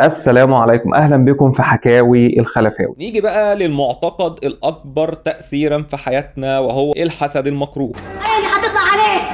السلام عليكم، اهلا بكم في حكاوي الخلفاوي. نيجي بقى للمعتقد الأكبر تأثيرا في حياتنا وهو الحسد المكروه. عيني هتطلع عليه.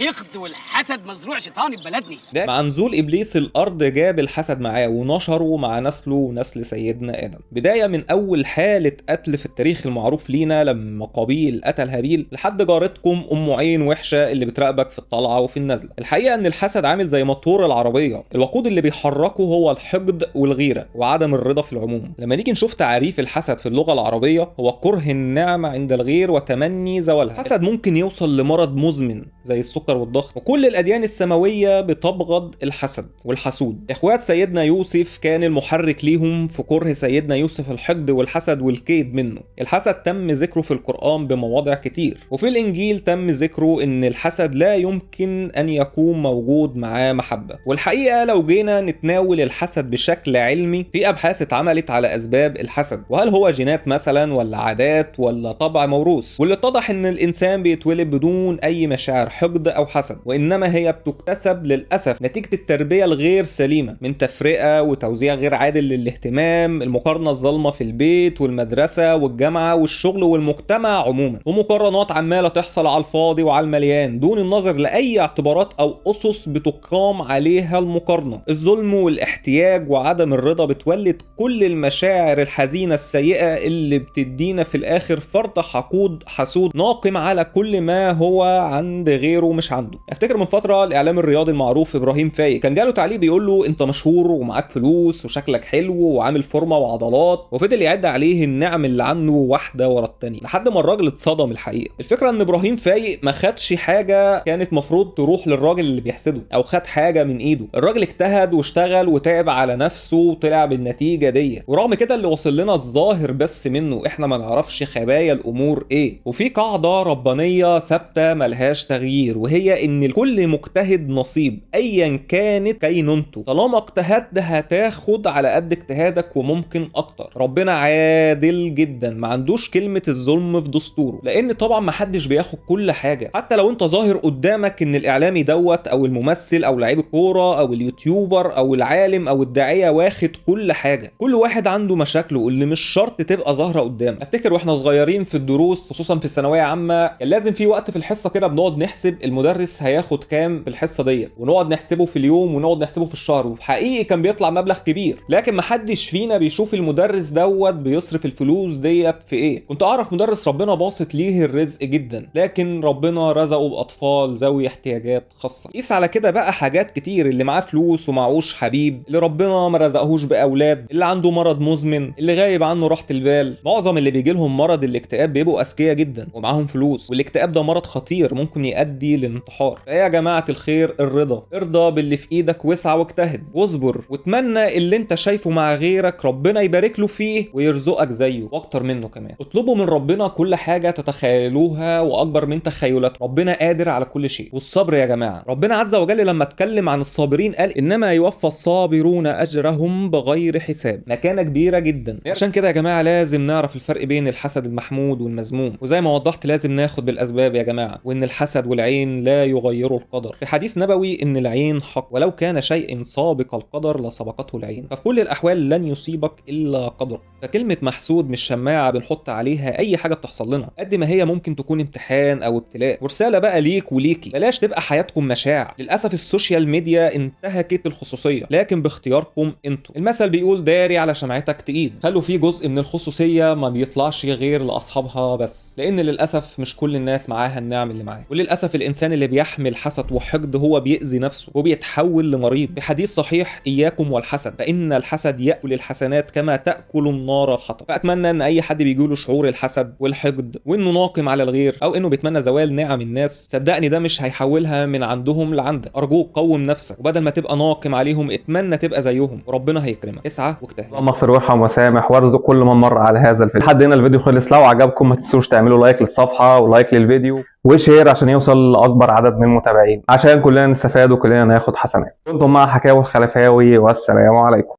الحقد والحسد مزروع شيطاني ببلدنا. ده مع نزول إبليس الأرض جاب الحسد معاه ونشره مع نسله ونسل سيدنا آدم، بداية من أول حالة قتل في التاريخ المعروف لينا لما قابيل قتل هابيل لحد جارتكم أم عين وحشة اللي بتراقبك في الطلعة وفي النزلة. الحقيقة إن الحسد عامل زي موتور العربية، الوقود اللي بيحركه هو الحقد والغيرة وعدم الرضا في العموم. لما نيجي نشوف تعريف الحسد في اللغة العربية هو كره النعمة عند الغير وتمني زوالها. الحسد ممكن يوصل لمرض مزمن زي السكر والضغط، وكل الأديان السماوية بتبغض الحسد والحسود. إخوات سيدنا يوسف كان المحرك ليهم في كره سيدنا يوسف الحقد والحسد والكيد منه. الحسد تم ذكره في القرآن بمواضع كتير، وفي الإنجيل تم ذكره إن الحسد لا يمكن أن يكون موجود معاه محبة. والحقيقة لو جينا نتناول الحسد بشكل علمي، في أبحاث اتعملت على أسباب الحسد، وهل هو جينات مثلا ولا عادات ولا طبع موروث، واللي اتضح إن الإنسان بيتولد بدون أي مشاعر حقد أو حسد، وإنما هي بتكتسب للأسف نتيجة التربية الغير سليمة من تفرقة وتوزيع غير عادل للاهتمام، المقارنة الظالمة في البيت والمدرسة والجامعة والشغل والمجتمع عموما، ومقارنات عمالة تحصل على الفاضي وعلى المليان دون النظر لأي اعتبارات أو أسس بتقام عليها المقارنة. الظلم والاحتياج وعدم الرضا بتولد كل المشاعر الحزينة السيئة اللي بتدينا في الآخر فرط حقود حسود ناقم على كل ما هو عند غيره مش عنده. افتكر من فتره الاعلام الرياضي المعروف ابراهيم فايق كان جاله تعليق بيقول له انت مشهور ومعاك فلوس وشكلك حلو وعامل فورمه وعضلات، وفضل يعد عليه النعم اللي عنده واحده ورا الثانيه لحد ما الراجل اتصدم. الحقيقه الفكره ان ابراهيم فايق ما خدش حاجه كانت مفروض تروح للراجل اللي بيحسده او خد حاجه من ايده. الراجل اجتهد واشتغل وتعب على نفسه وطلع بالنتيجه ديت، ورغم كده اللي وصل لنا الظاهر بس منه، احنا ما نعرفش خبايا الامور ايه. وفي قاعده ربانيه ثابته ملهاش تغيير، وهي ان لكل مجتهد نصيب ايا كانت كينونته، طالما اجتهدت هتاخد على قد اجتهادك وممكن اكتر. ربنا عادل جدا، ما عندوش كلمه الظلم في دستوره، لان طبعا ما حدش بياخد كل حاجه. حتى لو انت ظاهر قدامك ان الاعلامي دوت او الممثل او لعيب الكوره او اليوتيوبر او العالم او الداعيه واخد كل حاجه، كل واحد عنده مشاكله اللي مش شرط تبقى ظاهره قدامك. افتكر واحنا صغيرين في الدروس خصوصا في الثانويه عامه كان لازم في وقت في الحصه كده بنقعد نحسب المدرس هياخد كام في الحصه ديت، ونقعد نحسبه في اليوم ونقعد نحسبه في الشهر، وحقيقي كان بيطلع مبلغ كبير، لكن محدش فينا بيشوف المدرس دوت بيصرف الفلوس ديت في ايه. كنت اعرف مدرس ربنا باسط ليه الرزق جدا، لكن ربنا رزقه باطفال ذوي احتياجات خاصه. قيس على كده بقى حاجات كتير، اللي معاه فلوس ومعهوش حبيب، اللي ربنا ما رزقهوش باولاد، اللي عنده مرض مزمن، اللي غايب عنه راحه البال. معظم اللي بيجي لهم مرض الاكتئاب بيبقوا اذكياء جدا ومعاهم فلوس، والاكتئاب ده مرض خطير ممكن يؤدي للانتحار. يا جماعة الخير الرضا، ارضى باللي في ايدك واسعى واجتهد واصبر واتمنى اللي انت شايفه مع غيرك ربنا يبارك له فيه ويرزقك زيه واكتر منه كمان. اطلبوا من ربنا كل حاجة تتخيلوها واكبر من تخيلاتكم، ربنا قادر على كل شيء. والصبر يا جماعة، ربنا عز وجل لما اتكلم عن الصابرين قال انما يوفى الصابرون اجرهم بغير حساب، مكانة كبيرة جدا. عشان كده يا جماعة لازم نعرف الفرق بين الحسد المحمود والمذموم، وزي ما وضحت لازم ناخد بالاسباب يا جماعة، وان الحسد والعين لا يغيروا القدر. في حديث نبوي ان العين حق، ولو كان شيء سابق القدر لسبقته العين، ففي كل الاحوال لن يصيبك الا قدر. فكلمه محسود مش شماعه بنحط عليها اي حاجه بتحصل لنا، قد ما هي ممكن تكون امتحان او ابتلاء. ورساله بقى ليك وليكي، بلاش تبقى حياتكم مشاع. للاسف السوشيال ميديا انتهكت الخصوصيه، لكن باختياركم انتوا. المثل بيقول داري على شمعتك تقيد، خلوا فيه جزء من الخصوصيه ما بيطلعش غير لاصحابها بس، لان للاسف مش كل الناس معاها النعم اللي معاه. وللاسف الانسان اللي بيحمل حسد وحقد هو بيأذي نفسه وبيتحول لمريض. في حديث صحيح اياكم والحسد فان الحسد يأكل الحسنات كما تأكل النار الحطب. فاتمنى ان اي حد بيجيله شعور الحسد والحقد وانه ناقم على الغير او انه بيتمنى زوال نعم الناس، صدقني ده مش هيحولها من عندهم لعندك. ارجوك قوم نفسك، وبدل ما تبقى ناقم عليهم اتمنى تبقى زيهم وربنا هيكرمك. اسعى واجتهد. اللهم اغفر وارحم وسامح وارزق كل من مر على هذا الفيديو. لحد هنا الفيديو خلص، لو عجبكم ما تنسوش تعملوا لايك للصفحه ولايك للفيديو وشير عشان يوصل لاكبر عدد من المتابعين، عشان كلنا نستفاد وكلنا ناخد حسنات. كنتم مع حكاوي الخلفاوي، والسلام عليكم.